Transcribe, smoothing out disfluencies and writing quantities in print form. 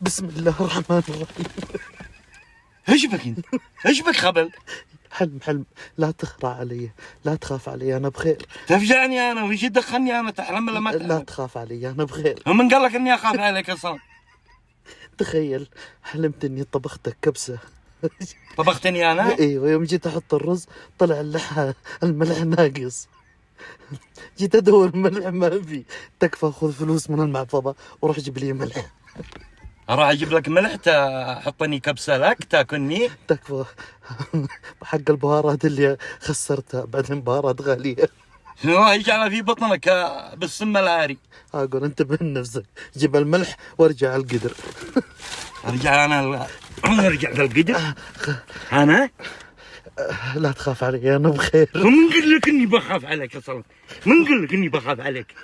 بسم الله الرحمن الرحيم. ايش بك انت؟ ايش بك خبل؟ حلم لا تخرع علي، لا تخاف علي، أنا بخير. تفجعني انا ويش يدخلني انا؟ تحلم ولا ما لا تحلم؟ تخاف علي، أنا بخير. ومن قال لك اني اخاف عليك اصلا؟ تخيل حلمت إني طبختك كبسة. طبختني انا؟ ايوه، يوم جيت احط الرز طلع الملح ناقص. جيت ادور الملح ما في. تكفى خذ فلوس من المحفظة وروح جيب لي ملح. اروح اجيب لك ملح تحطني كبسه لك تاكلني؟ تكفى. حق البهارات اللي خسرتها، بعدين بهارات غالية. الله يجعلها في بطنك بالسم العاري. اقول انتبه لنفسك، جيب الملح وارجع على القدر. ارجع للقدر انا؟ لا تخاف علي، انا بخير. ومن قال لك اني بخاف عليك اصلا؟ من قال لك اني بخاف عليك؟